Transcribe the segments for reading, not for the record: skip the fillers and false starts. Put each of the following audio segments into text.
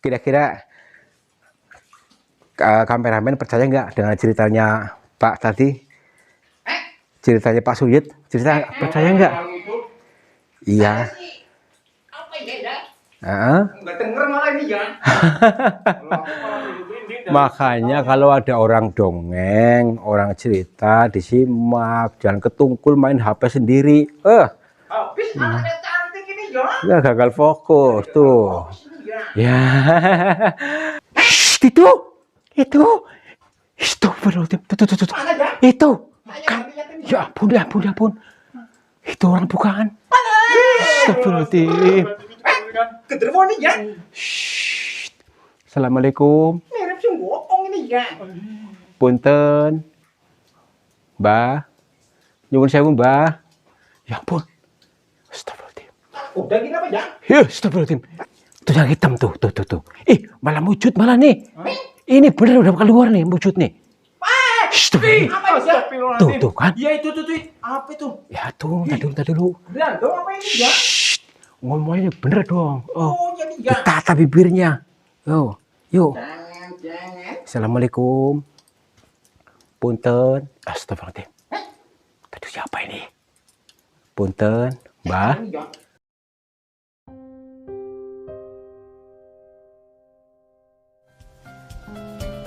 Kira-kira kameramen percaya nggak dengan ceritanya Pak tadi? Ceritanya Pak Suyit, cerita percaya nggak? Iya. Nggak denger malah ini ya. Makanya kalau ada orang dongeng, orang cerita disimak, jangan ketungkul main HP sendiri. Habis anaknya cantik ini ya. Ya gagal fokus tuh. Ya. Itu. Astagfirullahaladzim. Tuh. Itu. Kan. Ya ampun. Itu orang bukaan. Astagfirullahaladzim. Kedremo nih ya. Assalamualaikum. Mirip sing ngomong ini ya. Punten. Mbah. Nyuwun sewu, Mbah. Ya ampun. Astagfirullahaladzim. Udah gini apa ya? Ya, astagfirullahaladzim. Tuh yang hitam tuh. Malah wujud malah nih. Ini bener udah keluar nih wujud nih. Astagfirullahaladzim. Tuh kan. Ya itu. Apa itu? Ya tuh, tadi dulu. Belandong apa ini ya? Ngomongnya bener dong. Oh, jadi ya. Ditata bibirnya. Yuk. Jangan. Assalamualaikum. Punten. Astagfirullahaladzim. Tadi siapa ini? Punten, Mbah.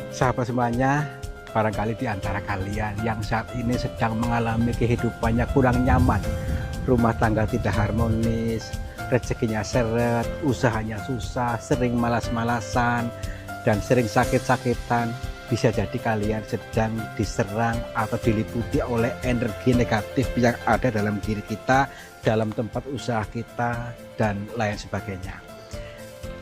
Sahabat semuanya, barangkali di antara kalian yang saat ini sedang mengalami kehidupannya kurang nyaman, rumah tangga tidak harmonis, rezekinya seret, usahanya susah, sering malas-malasan, dan sering sakit-sakitan. Bisa jadi kalian sedang diserang atau diliputi oleh energi negatif yang ada dalam diri kita, dalam tempat usaha kita, dan lain sebagainya.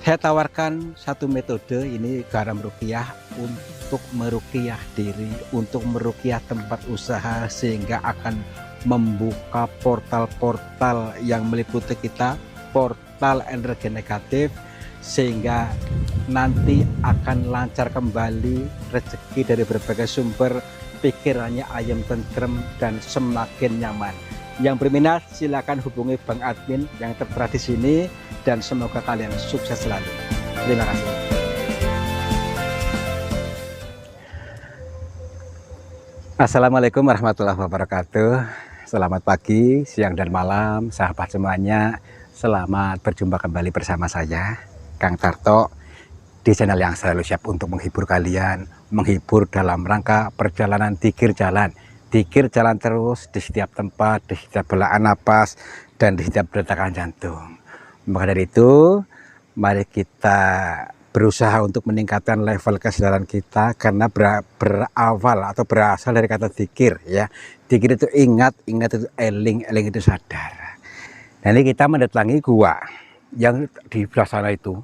Saya tawarkan satu metode, ini garam ruqyah, untuk meruqyah diri, untuk meruqyah tempat usaha, sehingga akan membuka portal-portal yang meliputi kita, portal energi negatif, sehingga nanti akan lancar kembali rezeki dari berbagai sumber, pikirannya ayam tentrem dan semakin nyaman. Yang berminat silakan hubungi Bang Admin yang tertera di sini, dan semoga kalian sukses selalu. Terima kasih. Assalamualaikum warahmatullahi wabarakatuh. Selamat pagi, siang dan malam sahabat semuanya. Selamat berjumpa kembali bersama saya, Kang Tarto, di channel yang selalu siap untuk menghibur kalian, menghibur dalam rangka perjalanan dzikir jalan. Dzikir jalan terus di setiap tempat, di setiap belaan napas, dan di setiap detakan jantung. Maka dari itu, mari kita berusaha untuk meningkatkan level kesadaran kita, karena berawal atau berasal dari kata dzikir ya. Dzikir itu ingat itu eling itu sadar. Nah, ini kita mendatangi gua yang di belah sana itu.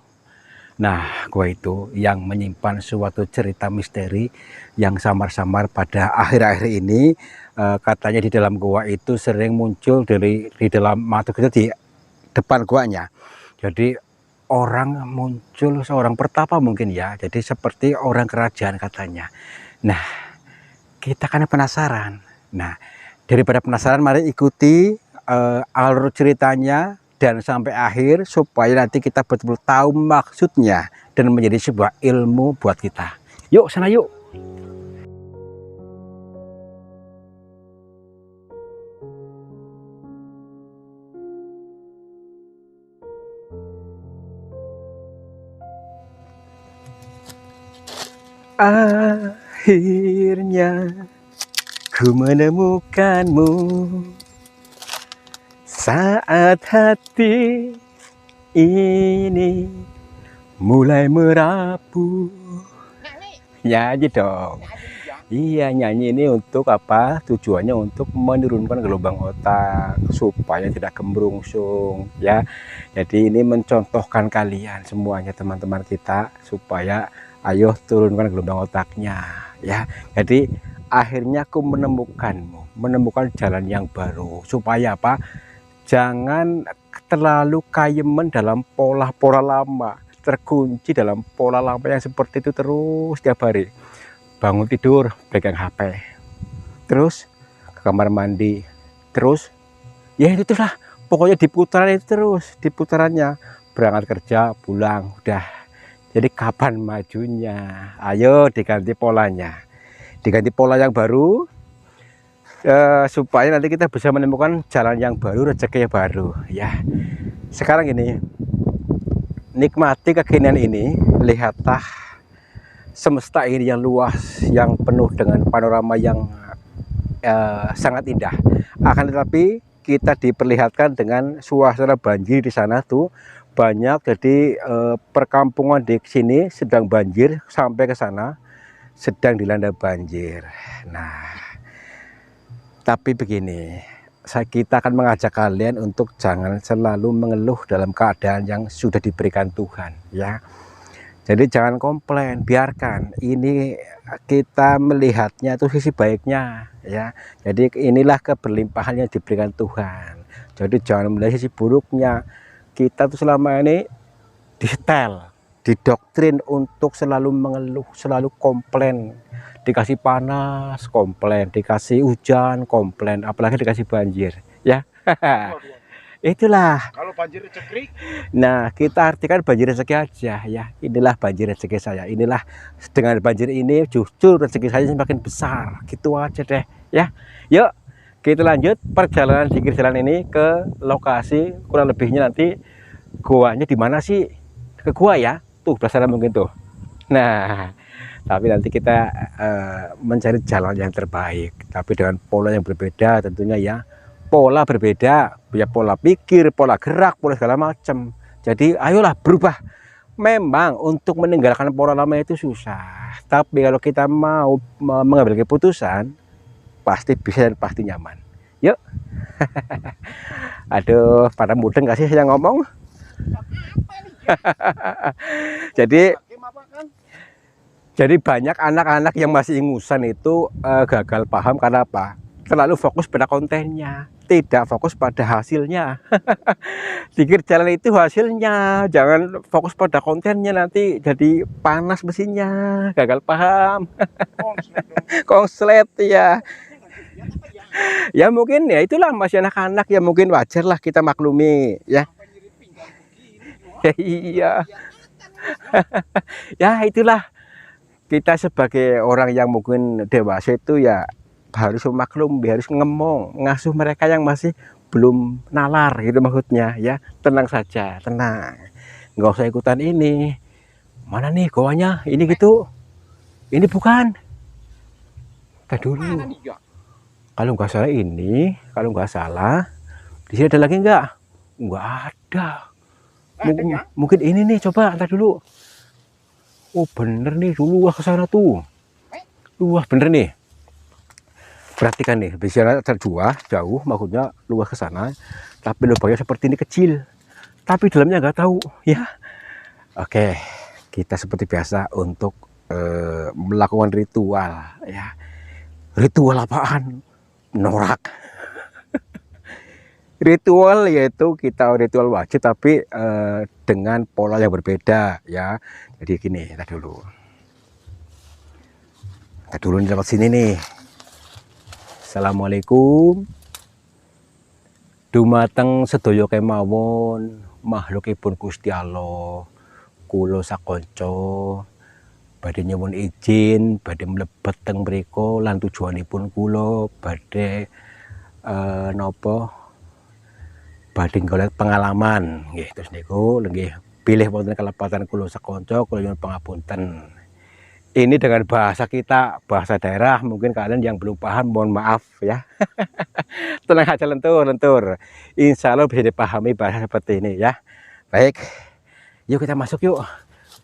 Nah, gua itu yang menyimpan suatu cerita misteri yang samar-samar pada akhir-akhir ini. Katanya di dalam gua itu sering muncul di dalam mata kita, di depan guanya. Jadi orang muncul, seorang pertapa mungkin ya. Jadi seperti orang kerajaan katanya. Nah, kita kan penasaran. Nah, daripada penasaran, mari ikuti alur ceritanya dan sampai akhir, supaya nanti kita betul-betul tahu maksudnya dan menjadi sebuah ilmu buat kita. Yuk sana yuk. Akhirnya ku menemukanmu saat hati ini mulai merapuh. Nyanyi dong. Iya, nyanyi ini untuk apa? Tujuannya untuk menurunkan gelombang otak supaya tidak gembrungsung ya. Jadi ini mencontohkan kalian semuanya, teman-teman kita, supaya ayo turunkan gelombang otaknya ya. Jadi akhirnya aku menemukan jalan yang baru, supaya apa? Jangan terlalu kayemen dalam pola-pola lama, terkunci dalam pola lama yang seperti itu terus tiap hari. Bangun tidur pegang HP, terus ke kamar mandi, terus ya itu terus lah, pokoknya di putaran itu terus, di putarannya. Berangkat kerja, pulang, udah. Jadi kapan majunya? Ayo diganti polanya. Diganti pola yang baru supaya nanti kita bisa menemukan jalan yang baru, rezeki yang baru ya. Sekarang ini nikmati kekinian ini, lihatlah semesta ini yang luas, yang penuh dengan panorama yang sangat indah. Akan tetapi kita diperlihatkan dengan suasana banjir di sana tuh banyak. Jadi perkampungan di sini sedang banjir, sampai ke sana sedang dilanda banjir. Nah, tapi begini, kita akan mengajak kalian untuk jangan selalu mengeluh dalam keadaan yang sudah diberikan Tuhan ya. Jadi jangan komplain, biarkan. Ini kita melihatnya itu sisi baiknya ya. Jadi inilah keberlimpahan yang diberikan Tuhan. Jadi jangan melihat sisi buruknya. Kita tuh selama ini disetel, didoktrin untuk selalu mengeluh, selalu komplain. Dikasih panas, komplain. Dikasih hujan, komplain. Apalagi dikasih banjir ya. Itulah. Kalau banjir cekrik. Nah, kita artikan banjir rezeki aja ya. Inilah banjir rezeki saya. Inilah dengan banjir ini justru rezeki saya semakin besar. Gitu aja deh ya. Yuk, kita lanjut perjalanan zikir jalan ini ke lokasi. Kurang lebihnya nanti goanya di mana sih? Ke gua ya. Tuh, belasana mungkin tuh. Nah, tapi nanti kita mencari jalan yang terbaik. Tapi dengan pola yang berbeda tentunya ya. Pola berbeda, ya pola pikir, pola gerak, pola segala macam. Jadi ayolah berubah. Memang untuk meninggalkan pola lama itu susah, tapi kalau kita mau mengambil keputusan pasti bisa dan pasti nyaman. Yuk. Aduh, pada mudeng kasih saya ngomong. Jadi banyak anak-anak yang masih ingusan itu gagal paham karena apa? Terlalu fokus pada kontennya, tidak fokus pada hasilnya. Zikir jalan itu hasilnya, jangan fokus pada kontennya, nanti jadi panas mesinnya, gagal paham. Konslet ya. Ya mungkin ya itulah masih anak-anak ya, mungkin wajar lah kita maklumi ya. Iya. Ya itulah, kita sebagai orang yang mungkin dewasa itu ya harus maklum, harus ngomong, ngasuh mereka yang masih belum nalar gitu maksudnya ya. Tenang saja, tenang, nggak usah ikutan ini. Mana nih goanya ini gitu, ini bukan. Kita dulu, kalau nggak salah ini, kalau nggak salah di sini ada lagi nggak ada. Mungkin ini nih, coba entar dulu. Oh bener nih, dulu luas ke sana tuh, luas bener nih. Perhatikan nih, biasanya terjual jauh, maksudnya luas ke sana, tapi lubangnya seperti ini kecil, tapi dalamnya nggak tahu ya. Oke, kita seperti biasa untuk melakukan ritual ya. Ritual apaan? Norak. Ritual yaitu kita ritual wajib, tapi dengan pola yang berbeda ya. Jadi gini, kita dulu di tempat sini nih. Assalamualaikum dumateng sedaya kemawon makhlukipun Gusti Allah, kula sakonco badhe nyuwun izin badhe mlebet teng mriku, lan tujuanipun kula badhe napa badhe golek pengalaman nggih. Terus niku nggih pilih wonten kalepatan kula sakonco, kula nyuwun pangapunten. Ini dengan bahasa kita, bahasa daerah, mungkin kalian yang belum paham, mohon maaf ya. Tenang aja, lentur. Insya Allah bisa dipahami bahasa seperti ini ya. Baik, yuk kita masuk yuk.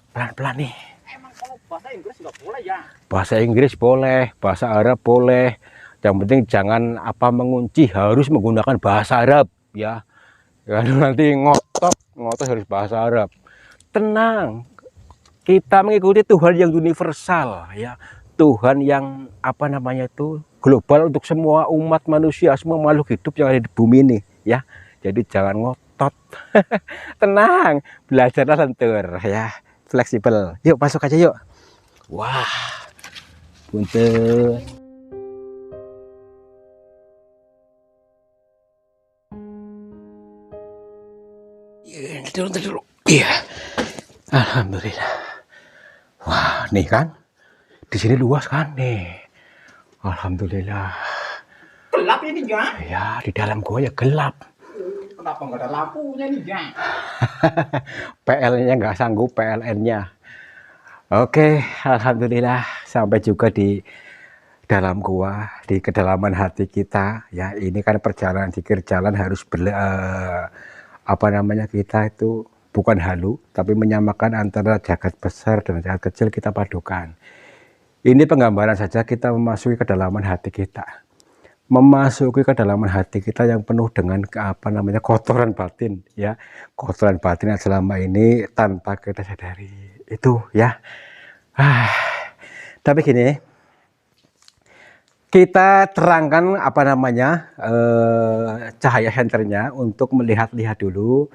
Pelan-pelan nih. Emang kalau bahasa Inggris nggak boleh ya? Bahasa Inggris boleh, bahasa Arab boleh. Yang penting jangan mengunci, harus menggunakan bahasa Arab ya. Kalau nanti ngotot harus bahasa Arab. Tenang. Kita mengikuti Tuhan yang universal ya, Tuhan yang global untuk semua umat manusia, semua makhluk hidup yang ada di bumi ini ya. Jadi jangan ngotot. Tenang, belajarlah lentur ya, fleksibel. Yuk masuk aja yuk. Wah, punten. Turun dulu. Iya. Alhamdulillah. nih kan, di sini luas kan nih. Alhamdulillah. Gelap ini ya. Ya, di dalam gua ya gelap. Kenapa nggak ada lampunya nih ya? PL-nya nggak sanggup, PLN-nya. Oke, alhamdulillah sampai juga di dalam gua, di kedalaman hati kita. Ya, ini kan perjalanan zikir jalan harus apa namanya, kita itu bukan halu, tapi menyamakan antara jagat besar dan jagat kecil kita padukan. Ini penggambaran saja kita memasuki kedalaman hati kita. Memasuki kedalaman hati kita yang penuh dengan apa namanya, kotoran batin, ya, kotoran batin yang selama ini tanpa kita sadari itu, ya. Tapi gini, kita terangkan apa namanya, cahaya senternya untuk melihat-lihat dulu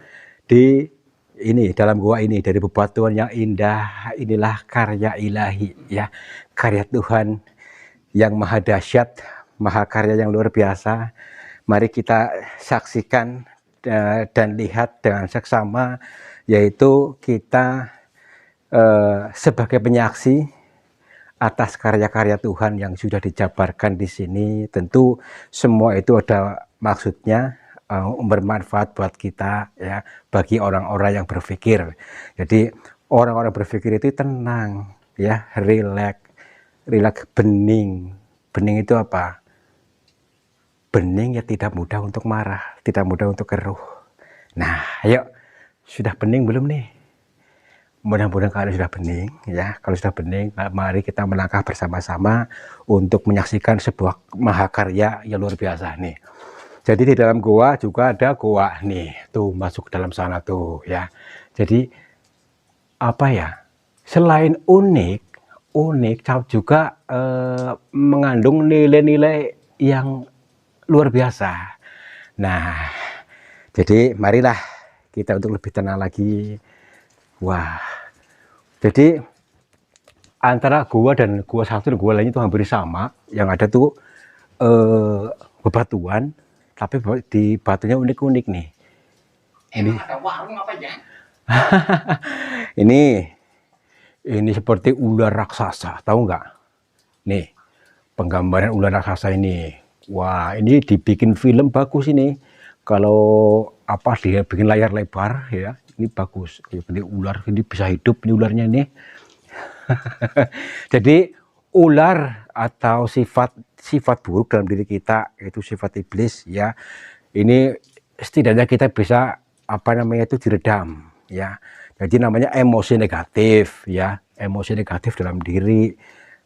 di ini dalam gua ini, dari bebatuan yang indah. Inilah karya ilahi, ya, karya Tuhan yang maha dahsyat, maha karya yang luar biasa. Mari kita saksikan dan lihat dengan seksama, yaitu kita sebagai penyaksi atas karya-karya Tuhan yang sudah dijabarkan di sini. Tentu semua itu ada maksudnya, bermanfaat buat kita, ya, bagi orang-orang yang berpikir. Jadi orang-orang berpikir itu tenang, ya, rileks, bening. Bening itu apa? Bening ya tidak mudah untuk marah, tidak mudah untuk keruh. Nah, ayo, sudah bening belum nih? Mudah-mudahan kalau sudah bening, ya. Kalau sudah bening, mari kita melangkah bersama-sama untuk menyaksikan sebuah mahakarya yang luar biasa nih. Jadi di dalam goa juga ada goa nih, tuh masuk ke dalam sana tuh, ya. Jadi apa ya? Selain unik juga mengandung nilai-nilai yang luar biasa. Nah, jadi marilah kita untuk lebih tenang lagi. Wah, jadi antara gua dan gua satu dan gua lain itu hampir sama. Yang ada tuh bebatuan, tapi di batunya unik-unik nih. Emang ada warung apa ya? Ini seperti ular raksasa, tahu nggak? Nih, penggambaran ular raksasa ini. Wah, ini dibikin film bagus ini. Kalau apa, dia bikin layar lebar, ya, ini bagus. Ini ular ini bisa hidup, ini ularnya nih. Jadi ular atau sifat buruk dalam diri kita, itu sifat iblis, ya. Ini setidaknya kita bisa apa namanya itu diredam, ya. Jadi namanya emosi negatif, ya, emosi negatif dalam diri.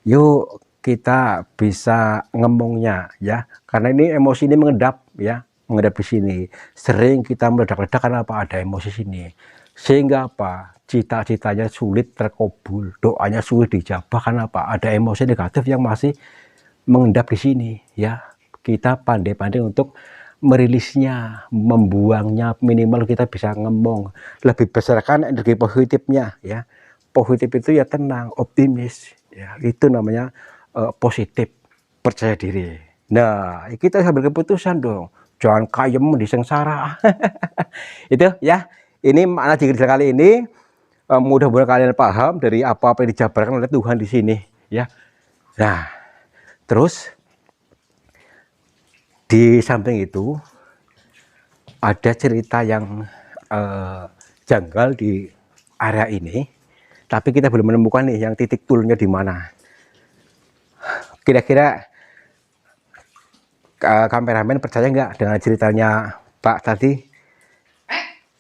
Yuk kita bisa ngomongnya, ya, karena ini emosi ini mengendap, ya, mengendap di sini. Sering kita meledak-ledak karena apa? Ada emosi sini. Sehingga apa? Cita-citanya sulit terkabul, doanya sulit dijabah karena apa? Ada emosi negatif yang masih mengendap di sini, ya. Kita pandai-pandai untuk merilisnya, membuangnya, minimal kita bisa ngomong. Lebih besarkan energi positifnya, ya. Positif itu ya tenang, optimis, ya. Itu namanya positif, percaya diri. Nah, kita sambil keputusan dong, jangan kayem di sengsara. Itu, ya. Ini makna zikir kali ini. Mudah-mudahan kalian paham dari apa-apa yang dijabarkan oleh Tuhan di sini, ya. Nah, terus di samping itu ada cerita yang janggal di area ini, tapi kita belum menemukan nih yang titik tulnya di mana. Kira-kira kameramen percaya nggak dengan ceritanya Pak tadi?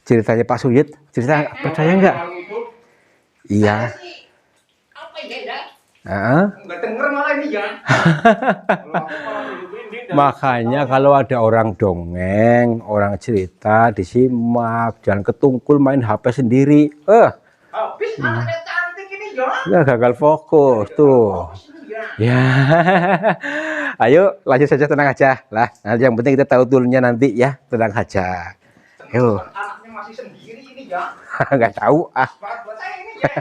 Ceritanya Pak Suyit, cerita percaya nggak? Iya. Apa ya? Nggak denger malah ini ya. Makanya kalau ada orang dongeng, orang cerita, disimak, jangan ketungkul main HP sendiri. Habis anaknya cantik ini ya. Ya gagal fokus tuh. Ya. Ayo lanjut saja, tenang aja lah. Nanti yang penting kita tahu toolnya nanti, ya, tenang aja. Yuk. Anaknya masih sendiri ini ya. Nggak tahu ah. Buat saya ini ya.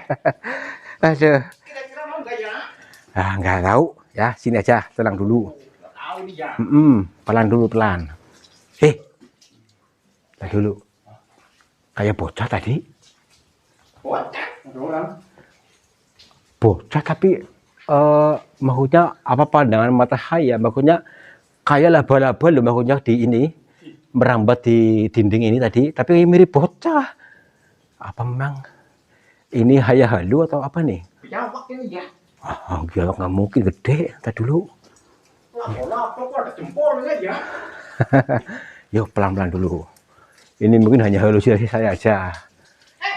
Aduh. Kira-kira mau nggak ya? Nggak tahu ya, sini aja, tenang dulu. Nggak tahu ini ya. Pelan dulu, pelan. Tadi dulu. Kayak bocah tadi. Bocah. Ada orang. bocah tapi maksudnya apa pandangan mata saya, maksudnya kayak laba-laba loh, maksudnya di ini merambat di dinding ini tadi, tapi mirip bocah. Apa memang ini halu atau apa nih? Biawak ini ya. Biawak nggak mungkin gede, tadi dulu. Lapo-lapo kok ada jempolnya ya. Yuk pelan-pelan dulu. Ini mungkin hanya halusinasi saya aja.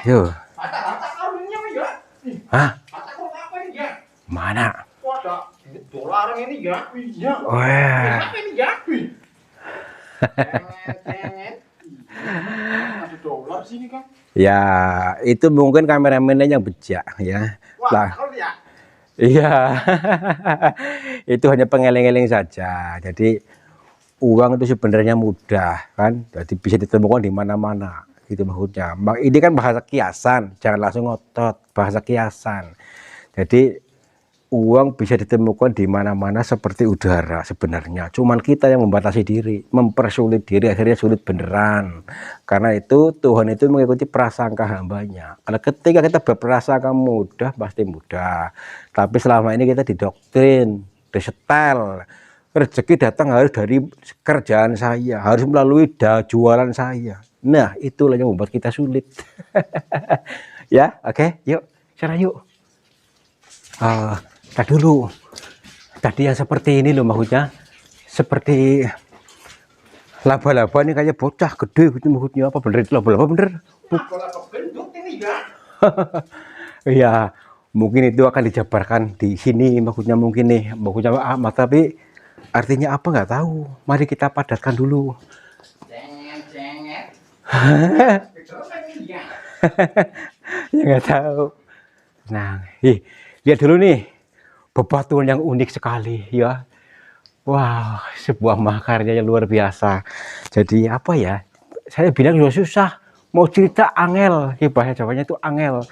Yuk. Harta karunnya ya. Hah? Harta karun apa ini ya? Mana? Kok ada dolar ini ya? Iya. Wah. Apa ini ya? Cengen. Ada dolar sini kan? Ya, itu mungkin kameramennya yang bejak ya. Wah, Lah, kalau ya. iya. Itu hanya pengeleng-eleng saja. Jadi uang itu sebenarnya mudah kan. Jadi bisa ditemukan di mana-mana. Gitu maksudnya. Ini kan bahasa kiasan, jangan langsung ngotot, bahasa kiasan. Jadi uang bisa ditemukan di mana-mana seperti udara sebenarnya. Cuman kita yang membatasi diri, mempersulit diri, akhirnya sulit beneran. Karena itu Tuhan itu mengikuti prasangka hambanya. Kalau ketika kita berprasangka mudah, pasti mudah. Tapi selama ini kita didoktrin, disetel. Rezeki datang harus dari kerjaan saya, harus melalui jualan saya. Nah, itulah yang membuat kita sulit. Ya, oke, yuk, cara yuk. Tak dulu. Tadi yang seperti ini loh maksudnya, seperti laba-laba ini kayak bocah gede gitu maksudnya. Apa bener itu laba-laba bener? Laba-laba gendut ini ya. Iya, mungkin itu akan dijabarkan di sini maksudnya mungkin nih, maksudnya tapi artinya apa nggak tahu. Mari kita padatkan dulu. Cengen. Ya nggak tahu. Nah, lihat dulu nih. Bebatuan yang unik sekali ya. Wah, sebuah mahakarya yang luar biasa. Jadi apa ya? Saya bilang juga susah. Mau cerita angel, bahasa Jawanya itu angel.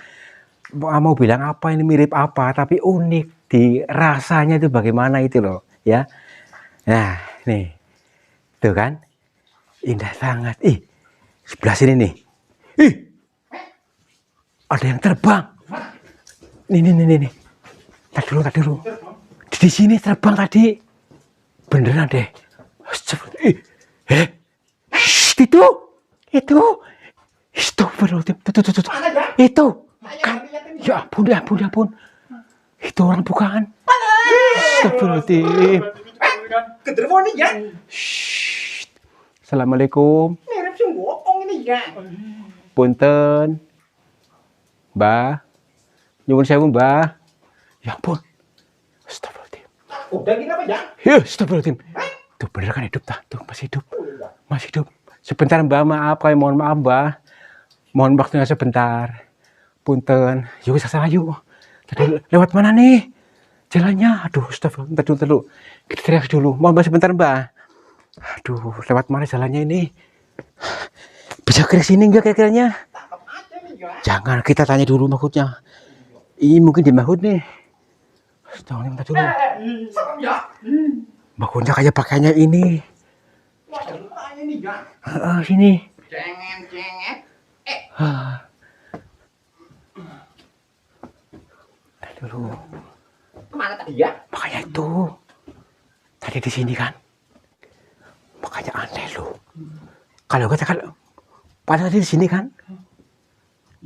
Mau bilang apa ini mirip apa, tapi unik di rasanya itu bagaimana itu loh, ya. Nah, nih. Tuh kan? Indah sangat. Sebelah sini nih. Ada yang terbang. Nih. Tak dulu. Di sini terbang tadi. Beneran deh. Itu. Astagfirullahaladzim. Tuh. Itu. Ya ampun. Itu orang bukan. Astagfirullahaladzim. Genderuwo ini ya. Assalamualaikum. Mirip sing ngokong ini ya. Punten. Mbah. Nyuwun sewu, Mbah. Ya ampun. Astagfirullahaladzim. Udah gini apa ya? Ya, astagfirullahaladzim. Tuh bener kan hidup tak? Tuh masih hidup. Sebentar Mbah, maaf, mohon maaf Mbah. Mohon waktunya sebentar. Punten. Yuk sasana yuk. Tadi lewat mana nih? Jalannya. Aduh, astagfirullah. Bentar dulu. Kita teriak dulu. Mohon Mbah sebentar Mbah. Aduh, lewat mana jalannya ini? Bisa ke sini enggak kira-kiranya? Tangkap aja nih ya. Jangan, kita tanya dulu maksudnya. Ini mungkin di Mahut nih. Jangan minta dulu. Serem ya. Mahutnya kayak pakaiannya ini. Wah, ada ini ya. Sini. Cengen. Dulu. Kemana tadi ya? Makanya itu. Tadi di sini kan. Makanya aneh loh. Kalau katakan pada di sini kan.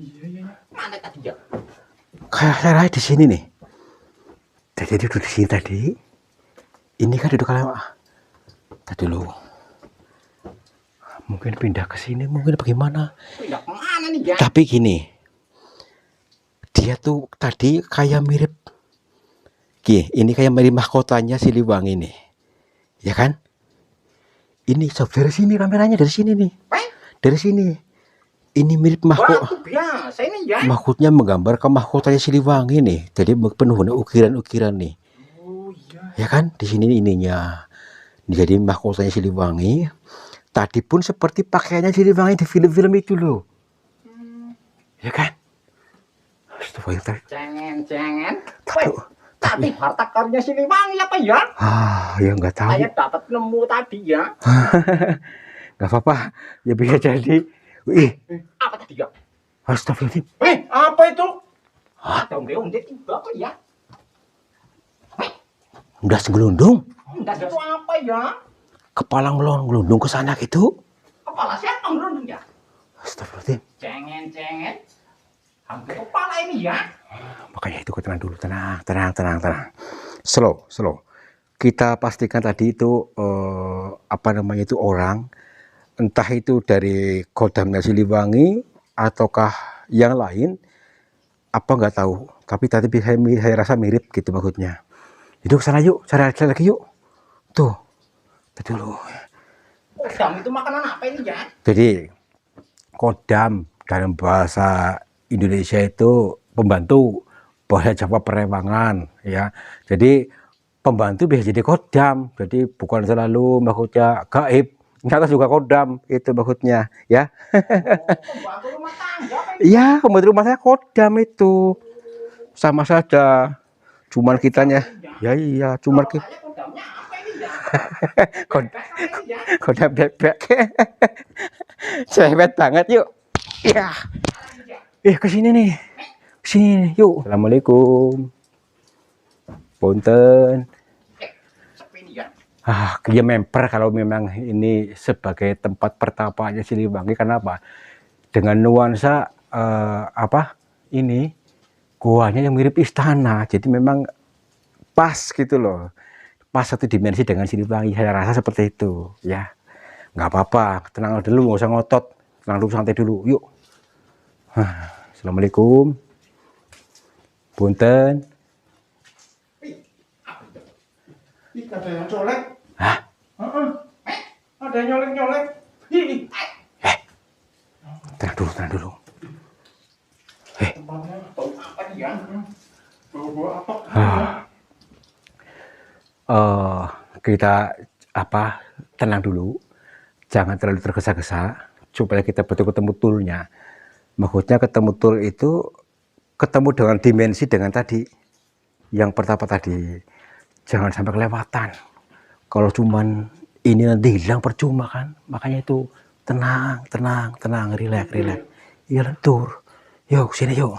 Iya. Mana tadi ya? Kayak saya di sini nih. Jadi duduk di sini tadi. Ini kan duduk kalau tadi dulu. Mungkin pindah ke sini, mungkin bagaimana? Pindah kemana nih ya? Tapi gini. Dia tuh tadi kayak mirip. Ini kayak mirip mahkotanya Siliwangi nih. Ya kan? Ini sob dari sini kameranya dari sini nih. Dari sini. Ini mirip mahkota. Biasa ini ya. Mahkotanya menggambar ke mahkotanya Siliwangi nih. Jadi penuh dengan ukiran-ukiran nih. Oh iya. Ya kan? Di sini ininya. Jadi mahkotanya Siliwangi. Tadi pun seperti pakaiannya Siliwangi di film-film itu loh. Ya kan? Cengen. Tapi harta karunnya Siliwangi apa ya? Ya nggak tahu. Saya dapat nemu tadi ya. Nggak apa-apa. Ya bisa jadi. Apa tadi ya? Astagfirullahaladzim. Apa itu? Ada onde-onde tiba apa ya? Ndas gelundung, Enggak itu apa ya? kepala ngelundung ke sana gitu. Kepala siapa ngerundung ya? Astagfirullahaladzim. Cengen-cengen. Hampir kepala ini ya. Makanya itu tenang dulu, tenang. Slow. Kita pastikan tadi itu itu orang, entah itu dari Kodamnya Siliwangi ataukah yang lain, apa nggak tahu. Tapi tadi saya rasa mirip gitu maksudnya. Itu kesana yuk, cari lagi yuk. Tuh, dulu. Kodam itu makanan apa ini ya? Jadi kodam dalam bahasa Indonesia itu pembantu, bahasa Jawa perewangan ya. Jadi pembantu bisa jadi kodam, jadi bukan selalu maksudnya gaib, nyata juga kodam itu maksudnya ya. Pembantu rumah tangga apa ini? Iya, pembantu rumah saya kodam itu sama saja, cuman kitanya ya iya, cuman kita Saya kodamnya apa ini ya? Kod- Bebek apa ini ya? kodam bebek. Cewek banget yuk. Ya. Kesini nih. Kesini nih, yuk. Assalamualaikum. Punten. Sepi ini ya. Dia memper kalau memang ini sebagai tempat pertapanya Siliwangi. Kenapa? Dengan nuansa ini guanya yang mirip istana. Jadi memang pas gitu loh. Pas satu dimensi dengan Siliwangi. Saya rasa seperti itu, ya. Nggak apa-apa, tenang dulu, nggak usah ngotot. Tenang dulu, santai dulu, yuk. Assalamualaikum. Punten. Ih, ada yang colek. Hah? Ada yang nyolek-nyolek. Ih, Tenang dulu. tempatnya bau apa nih ya? Bau apa? Kita tenang dulu, jangan terlalu tergesa-gesa supaya kita betul ketemu toolnya. Maksudnya ketemu tool itu ketemu dengan dimensi dengan tadi yang pertama tadi, jangan sampai kelewatan. Kalau cuman ini nanti hilang percuma kan, makanya itu tenang, relax. Iya lentur, yuk sini yuk.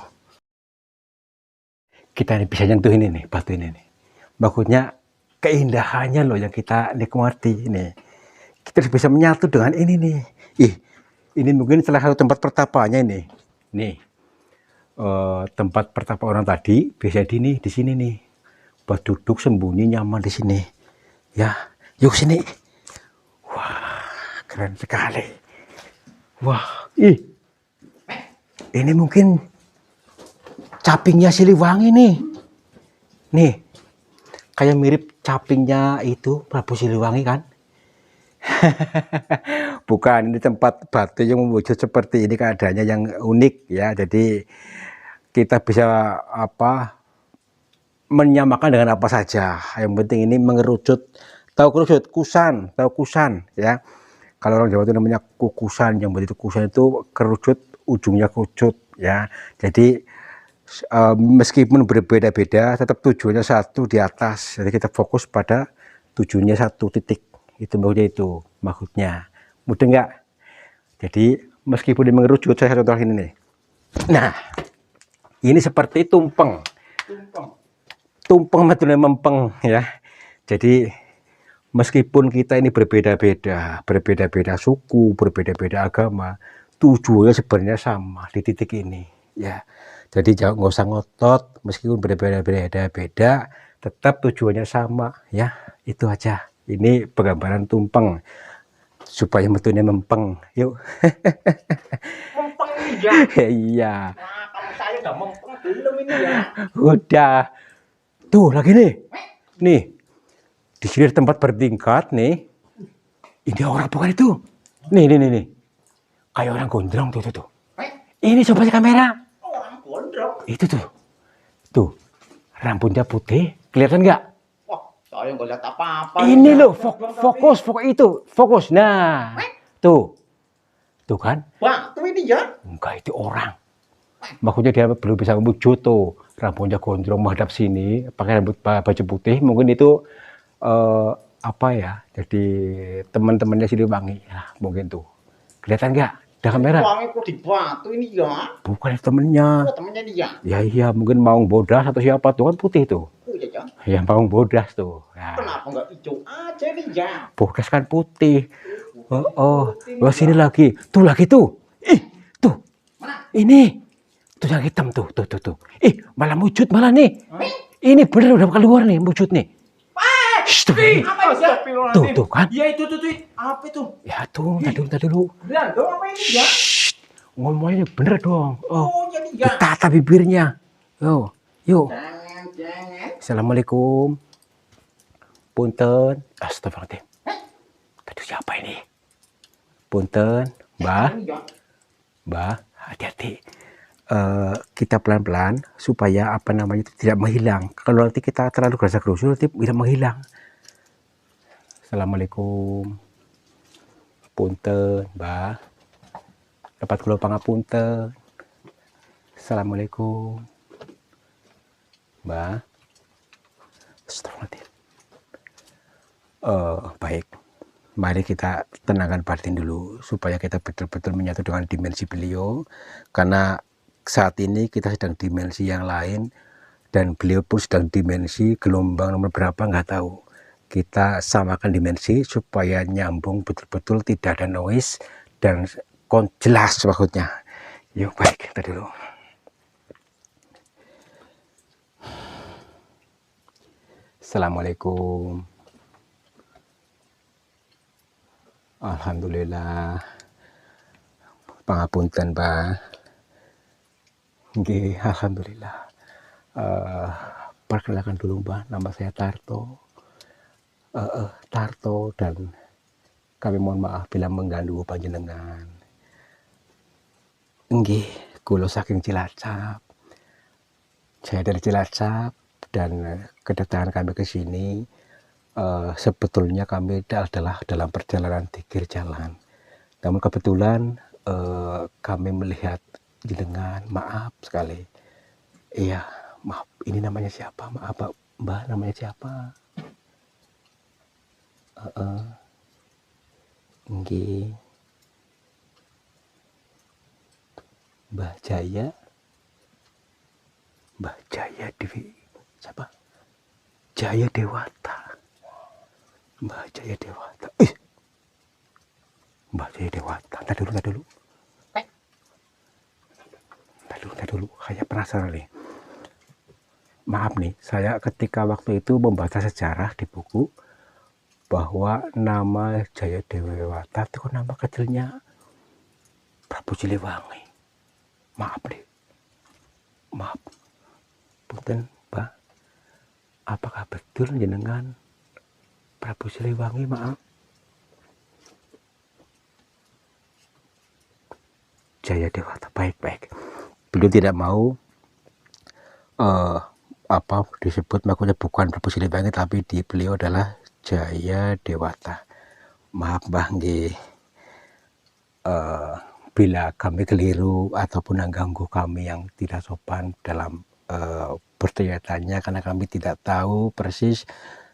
Kita ini bisa nyentuh ini nih, batu ini nih. Maksudnya keindahannya loh yang kita nikmati ini. Kita bisa menyatu dengan ini nih. Ini mungkin salah satu tempat pertapanya ini. Nih, tempat pertapa orang tadi biasa di sini nih. Buat duduk sembunyi nyaman di sini. Ya, yuk sini. Wah, keren sekali. Wah, ini mungkin capingnya Siliwangi nih. Nih, kayak mirip capingnya itu Prabu Siliwangi kan? Bukan, ini tempat batu yang mewujud seperti ini keadaannya yang unik ya. Jadi kita bisa menyamakan dengan apa saja. Yang penting ini mengerucut, tahu kusan ya. Kalau orang Jawa itu namanya kukusan, yang begitu kusan itu kerucut, ujungnya kerucut ya. Jadi meskipun berbeda-beda, tetap tujuannya satu di atas. Jadi kita fokus pada tujuannya satu titik. Itu maksudnya. Mudah nggak? Jadi meskipun dia mengerucut, saya contoh ini nih. Nah, ini seperti tumpeng betulnya mempeng ya. Jadi meskipun kita ini berbeda-beda suku, berbeda-beda agama, tujuannya sebenarnya sama di titik ini ya. Jadi nggak usah ngotot, meskipun berbeda-beda, tetap tujuannya sama ya. Itu aja. Ini penggambaran tumpeng supaya betulnya mempeng. Yuk. Mempeng ini ya. Iya. Nah, kalau saya udah mempeng belum ini ya. Udah. Tuh lagi nih. Nih. Di sini tempat bertingkat nih. Ini orang bukan itu. Nih. Kayak orang gondrong tuh. Ini coba kamera. Orang gondrong. Itu tuh. Rambutnya putih. Kelihatan nggak? Wah, saya nggak lihat apa-apa. Ini loh, fokus. Nah, tuh kan? Batu ini ya. Enggak, itu orang. Maksudnya dia belum bisa wujud tuh, rambutnya gondrong menghadap sini, pakai rambut baju putih. Mungkin itu jadi teman-temannya Siliwangi, ya, mungkin tuh. Kelihatan nggak? Ada kamera. Uangnya kok di batu ini ya. Bukan temennya. Oh, temennya dia. Ya iya, mungkin Maung Bodas atau siapa tuh kan putih tuh. Oh iya ya. Ya Maung Bodas tuh. Nah, Kenapa nggak hijau aja nih ya? Bodas kan putih. Bukannya Oh, putih wah nih, sini ya. lagi. Tuh lagi tuh. Ih, tuh. Mana? Ini. Tuh yang hitam tuh, tuh. Ih, malah wujud malah nih. Hah? Ini bener udah keluar nih wujud nih. Shh, tuh, Ih, nih. apa itu ya? Tuh kan. Iya itu tuh. Apa itu? Ya tuh, tadi dulu. Beneran dong apa ini ya? Shh, ngomongnya bener dong. Oh, Oh, jadi ya. ditata bibirnya. Yuk. Jangan. Assalamualaikum. Punten. Astagfirullahaladzim. Tadi siapa ini? Punten, Mbah. Ini ya. Mbah, hati-hati. Kita pelan-pelan supaya apa namanya itu tidak menghilang. Kalau nanti kita terlalu gerasa-gerusu nanti tidak menghilang. Assalamualaikum. Punten, Mbah. Dapat kula pangapunten. Assalamualaikum. Mbah. Astagfirullahaladzim. Baik. Mari kita tenangkan batin dulu supaya kita betul-betul menyatu dengan dimensi beliau, karena saat ini kita sedang dimensi yang lain dan beliau pun sedang dimensi gelombang nomor berapa nggak tahu. Kita samakan dimensi supaya nyambung betul-betul, tidak ada noise dan jelas maksudnya. Yuk baik, kita dulu. Assalamualaikum. Alhamdulillah. Pangapunten, Mbah. Nggih, alhamdulillah. Perkenalkan dulu, Mbah, nama saya Tarto. Tarto, dan kami mohon maaf bila mengganggu panjenengan. Nggih, kula saking Cilacap. Saya dari Cilacap dan kedatangan kami ke sini sebetulnya kami adalah dalam perjalanan tikir jalan. Namun kebetulan kami melihat jenengan, maaf sekali. Iya, maaf. Ini namanya siapa? Maaf, Mbak, namanya siapa? Nggih. Mbah Jaya. Mbah Jaya Dewi. Siapa? Jaya Dewata. Mbah Jaya Dewata. Mbah Jaya Dewata. Ntar dulu. Saya penasaran nih. Maaf nih, saya ketika waktu itu membaca sejarah di buku bahwa nama Jaya Dewata itu nama kecilnya Prabu Siliwangi. Maaf deh. Maaf. Punten, Mbak. Apakah betul jenengan Prabu Siliwangi? Maaf. Jaya Dewata, baik. Beliau tidak mau disebut, makanya bukan Prabu Siliwangi, tapi beliau adalah Jaya Dewata. Maaf, Mbah, nggih. Bila kami keliru ataupun mengganggu kami yang tidak sopan dalam bertanya-tanya, karena kami tidak tahu persis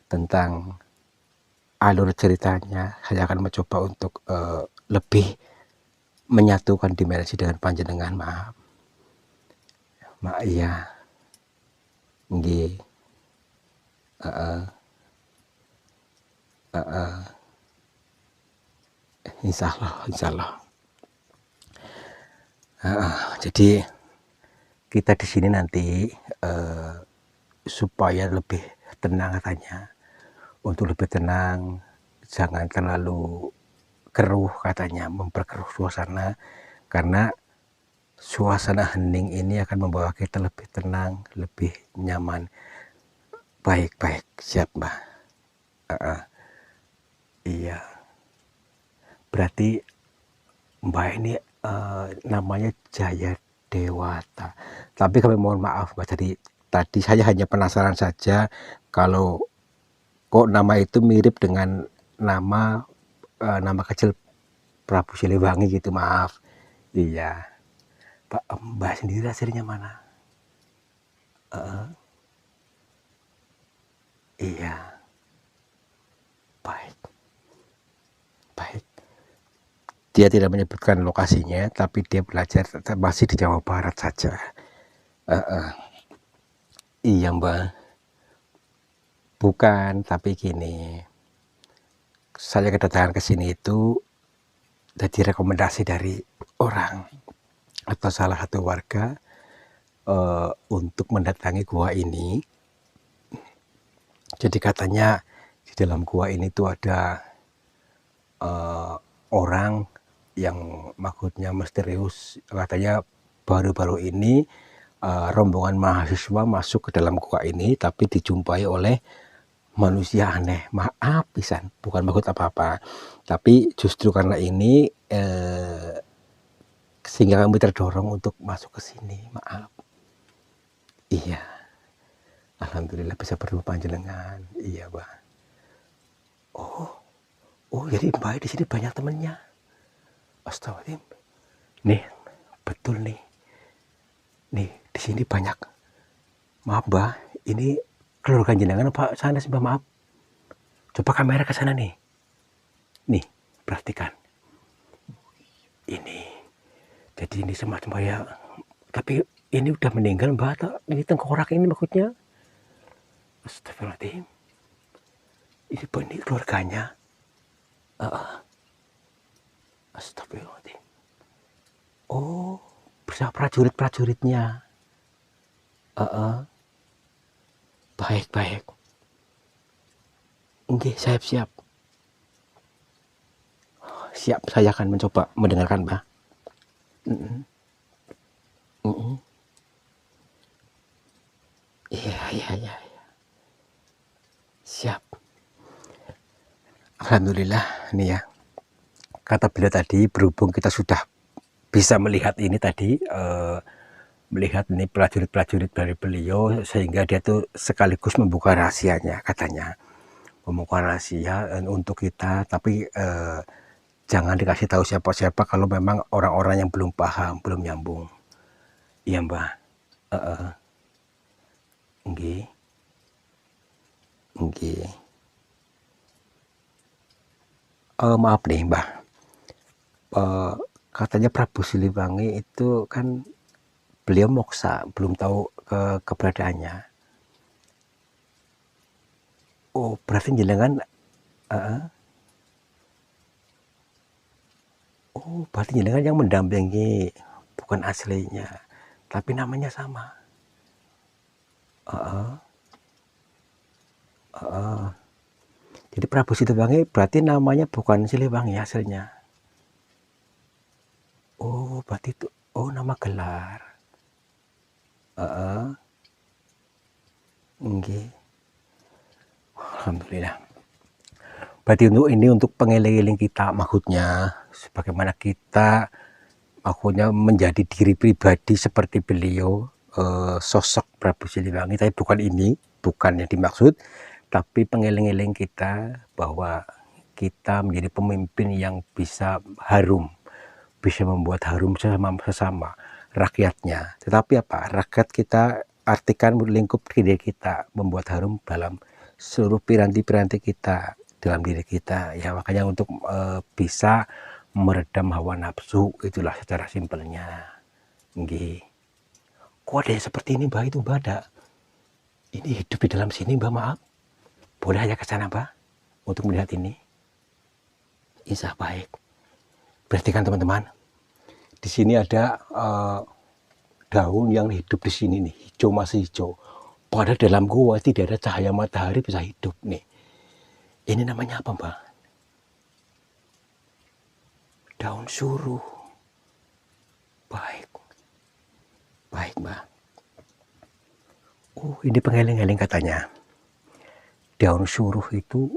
tentang alur ceritanya, saya akan mencoba untuk lebih menyatukan dimensi dengan panjenengan. Maaf. Iya. Nggih. Insyaallah. Jadi kita di sini nanti supaya lebih tenang katanya. Untuk lebih tenang, jangan terlalu keruh katanya, memperkeruh suasana, karena suasana hening ini akan membawa kita lebih tenang, lebih nyaman. Baik, siap, Mbak. Iya. Berarti Mbak ini namanya Jaya Dewata. Tapi kami mohon maaf, Mbak. Jadi tadi saya hanya penasaran saja kalau kok nama itu mirip dengan nama kecil Prabu Siliwangi gitu. Maaf. Iya. Pak, Mbak sendiri aslinya mana? Iya. Baik. Dia tidak menyebutkan lokasinya, tapi dia belajar masih di Jawa Barat saja. Iya Mbak, bukan, tapi gini, saya kedatangan ke sini itu jadi rekomendasi dari orang atau salah satu warga untuk mendatangi gua ini. Jadi katanya di dalam gua ini tuh ada orang yang maksudnya misterius. Katanya baru-baru ini rombongan mahasiswa masuk ke dalam gua ini, tapi dijumpai oleh manusia aneh. Maaf pisan, bukan maksud apa-apa, tapi justru karena ini sehingga kami terdorong untuk masuk ke sini. Maaf. Iya, alhamdulillah bisa bertemu panjenengan. Iya, Mbak. Oh, jadi Mbak di sini banyak temennya. Astagfirullahaladzim. Nih, betul nih. Nih, di sini banyak. Maaf, Mbak. Ini keluarga jenengan apa sana sih, Mbak? Maaf. Coba kamera ke sana nih. Nih, perhatikan. Ini. Jadi ini semacam kayak, tapi ini udah meninggal Mbak atau ini tengkorak ini maksudnya? Astagfirullahaladzim. Ini keluarganya. Astagfirullahaladzim. Oh, bersama prajurit-prajuritnya. Baik. Oke, siap. Siap, saya akan mencoba mendengarkan Mbak. Iya. Siap. Alhamdulillah nih ya. Kata beliau tadi, berhubung kita sudah bisa melihat ini tadi, melihat ini prajurit-prajurit dari beliau, sehingga dia tuh sekaligus membuka rahasianya, katanya. Membuka rahasia untuk kita, tapi jangan dikasih tahu siapa-siapa kalau memang orang-orang yang belum paham, belum nyambung. Iya Mbak. Nggih. Maaf nih Mbak. Katanya Prabu Siliwangi itu kan beliau moksa, belum tahu keberadaannya. Oh, berarti jenengan oh, berarti jenengan yang mendampingi, bukan aslinya, tapi namanya sama. Jadi Prabu Siliwangi berarti namanya bukan Siliwangi hasilnya. Oh, berarti itu nama gelar. Nggih. Alhamdulillah. Berarti untuk pengeling-eling kita, maksudnya sebagaimana kita maksudnya menjadi diri pribadi seperti beliau, sosok Prabu Siliwangi, tapi bukan yang dimaksud, tapi pengeling-eling kita bahwa kita menjadi pemimpin yang bisa harum, bisa membuat harum sesama rakyatnya. Tetapi apa? Rakyat kita artikan lingkup diri kita, membuat harum dalam seluruh piranti-piranti kita, dalam diri kita. Ya makanya untuk bisa meredam hawa nafsu, itulah secara simpelnya. Nggih. Kok ada yang seperti ini Mbak? Itu Mbak ada. Ini hidup di dalam sini Mbak, maaf. Boleh aja ke sana Mbak untuk melihat ini. Insya baik. Berarti kan teman-teman, di sini ada daun yang hidup di sini nih, hijau, masih hijau. Padahal dalam gua tidak ada cahaya matahari bisa hidup nih. Ini namanya apa Mbak? Daun suruh. Baik Mbak. Oh, ini pengeling-eling katanya. Daun suruh itu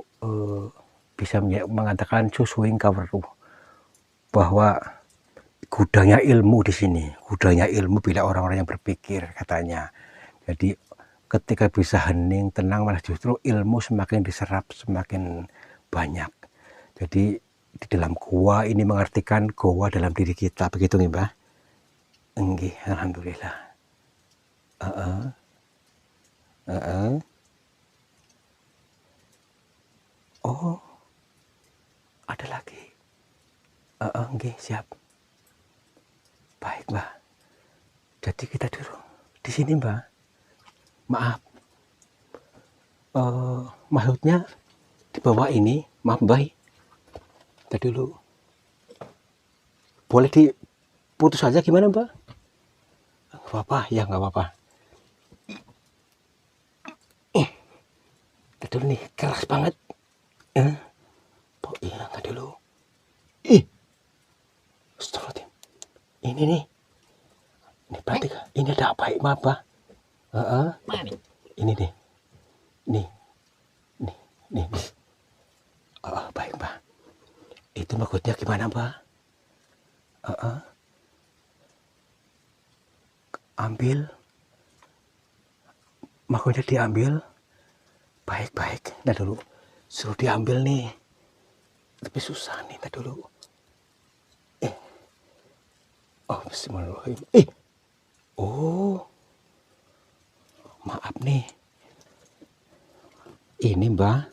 bisa mengatakan susuing kaweruh, bahwa gudangnya ilmu di sini, gudangnya ilmu bila orang-orang yang berpikir, katanya. Jadi ketika bisa hening, tenang, malah justru ilmu semakin diserap, semakin banyak. Jadi di dalam gua ini mengartikan goa dalam diri kita, begitu nih Mbak? Enggih, alhamdulillah. Oh, ada lagi. Oke, siap. Baik, Mbak. Jadi kita dulu di sini, Mbak. Maaf. Maksudnya di bawah ini, maaf, Mbak. Kita dulu. Boleh diputus aja gimana, Mbak? Nggak apa-apa, ya nggak apa-apa. Kita dulu nih, keras banget. Oh iya, tadi dulu. Astagfirullahaladzim. Ini nih. Ini berarti ini ada apa, Mbak? Ini nih. Nih. Baik, Mbak. Itu maksudnya gimana, Mbak? Ambil. Maksudnya diambil. Baik. Nah dulu. Suruh diambil nih. Tapi susah nih, tadi dulu. Bismillahirrahmanirrahim. Maaf nih. Ini, Mbak.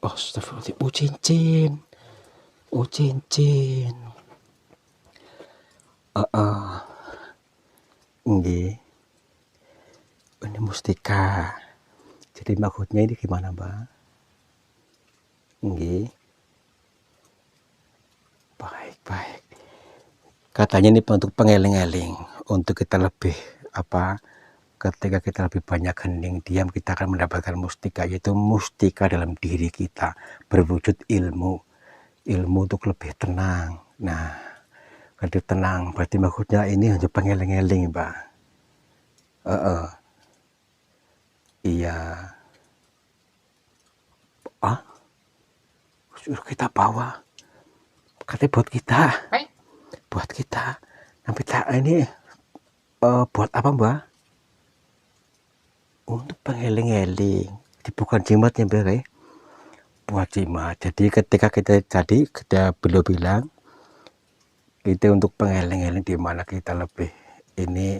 Astagfirullahaladzim. Cincin. Nggih. Ini mustika. Jadi maksudnya ini gimana, Mbak? Nggih. Baik. Katanya ini untuk pengeling-eling, untuk kita lebih ketika kita lebih banyak hening diam, kita akan mendapatkan mustika, yaitu mustika dalam diri kita berwujud ilmu untuk lebih tenang. Nah, lebih tenang berarti maksudnya ini untuk pengeling-eling, Mbak. Iya. Suruh kita bawa. Katanya buat kita. Nanti ini buat apa, Mbak? Untuk pengeling-eling. Bukan jimatnya, Mbak. Buat jimat. Jadi ketika kita beliau bilang itu untuk pengeling-eling, di mana kita lebih ini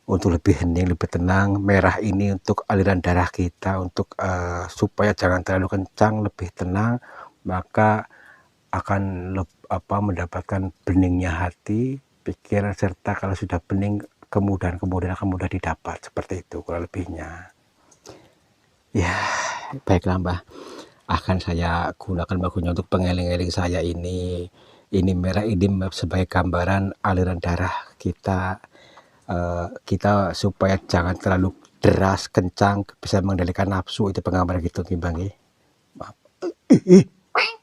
untuk lebih hening, lebih tenang. Merah ini untuk aliran darah kita, untuk supaya jangan terlalu kencang, lebih tenang, maka akan mendapatkan beningnya hati, pikiran, serta kalau sudah bening kemudahan akan mudah didapat. Seperti itu kurang lebihnya. Ya, baiklah, Mbak. Akan saya gunakan bagunya untuk pengeling-eling saya ini. Ini merah ini sebagai gambaran aliran darah kita. Kita supaya jangan terlalu deras, kencang, bisa mengendalikan nafsu. Itu penggambaran gitu, Bang. Maaf.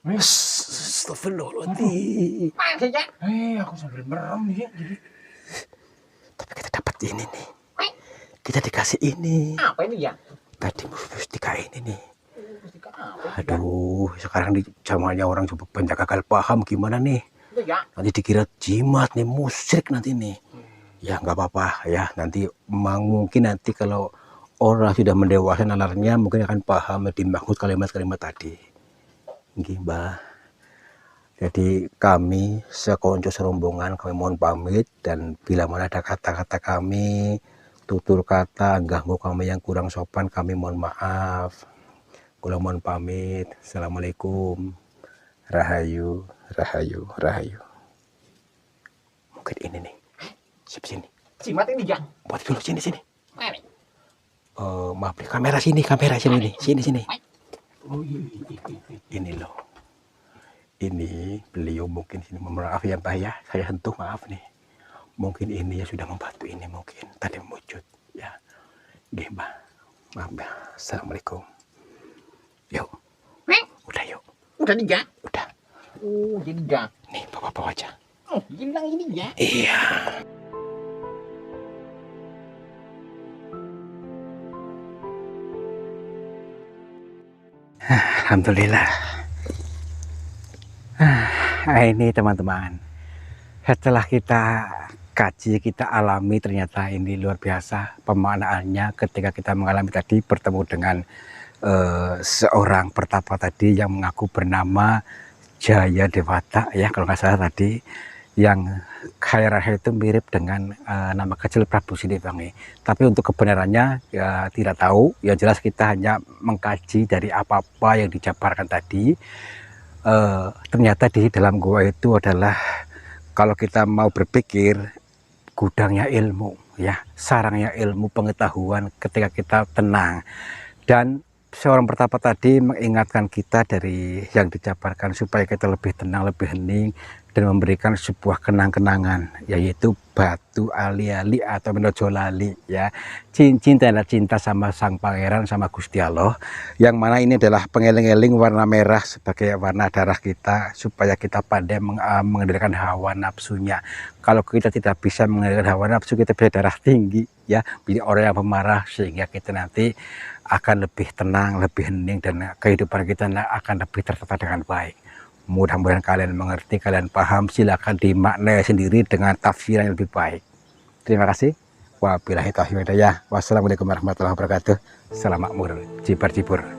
Astagfirullahaladzim. Aku sambil merem nih. Tapi kita dapat ini nih. Kita dikasih ini. Apa ini ya? Tadi mustika ini nih. Aduh, sekarang di zamannya orang coba banyak gagal paham gimana nih. Nanti dikira jimat nih, musyrik nanti nih. Ya nggak apa-apa ya. Nanti mungkin nanti kalau orang sudah mendewasa nalarnya mungkin akan paham lebih maksud kalimat-kalimat tadi. Nggih, Mbak. Jadi kami sekonco serombongan kami mohon pamit, dan bila mana ada kata-kata kami, tutur kata, ganggu kami yang kurang sopan, kami mohon maaf. Kula mohon pamit. Assalamualaikum. Rahayu. Mungkin ini nih. Sini. Jimat ini ya? Buat dulu sini. Maaf, kamera sini nih. Sini. Oh iya. Ini loh. Ini beliau mungkin sini, maaf ya, Mbak ya, saya sentuh, maaf nih. Mungkin ini ya sudah membantu ini, mungkin tadi wujud ya. Nggih, Mbak. Maaf ya. Assalamualaikum. Yuk. Udah yuk. Udah nih ya? Udah. Oh, jadi ya. Nih, bawa aja. Oh, hilang ini ya? Iya. Alhamdulillah. Ini teman-teman, setelah kita kaji, kita alami, ternyata ini luar biasa pemaknaannya ketika kita mengalami tadi bertemu dengan seorang pertapa tadi yang mengaku bernama Jaya Dewata ya, kalau nggak salah tadi, yang khairah itu mirip dengan nama kecil Prabu Siliwangi. Tapi untuk kebenarannya ya tidak tahu, yang jelas kita hanya mengkaji dari apa-apa yang dijabarkan tadi. ternyata di dalam gua itu adalah kalau kita mau berpikir gudangnya ilmu, ya, sarangnya ilmu pengetahuan ketika kita tenang. Dan seorang pertapa tadi mengingatkan kita dari yang dijabarkan supaya kita lebih tenang, lebih hening, dan memberikan sebuah kenang-kenangan, yaitu batu ali-ali atau menojo lali, ya, cincin tanda cinta sama sang pangeran, sama Gusti Allah, yang mana ini adalah pengeling-eling warna merah sebagai warna darah kita, supaya kita pandai mengendalikan hawa nafsunya. Kalau kita tidak bisa mengendalikan hawa nafsu, kita bisa darah tinggi, ya, menjadi orang yang pemarah, sehingga kita nanti akan lebih tenang, lebih hening, dan kehidupan kita akan lebih tertata dengan baik. Mudah-mudahan kalian mengerti, kalian paham. Silakan dimaknai sendiri dengan tafsiran yang lebih baik. Terima kasih. Wabillahi taufiq wal hidayah. Wassalamualaikum warahmatullahi wabarakatuh. Salam makmur, jibar-jibur.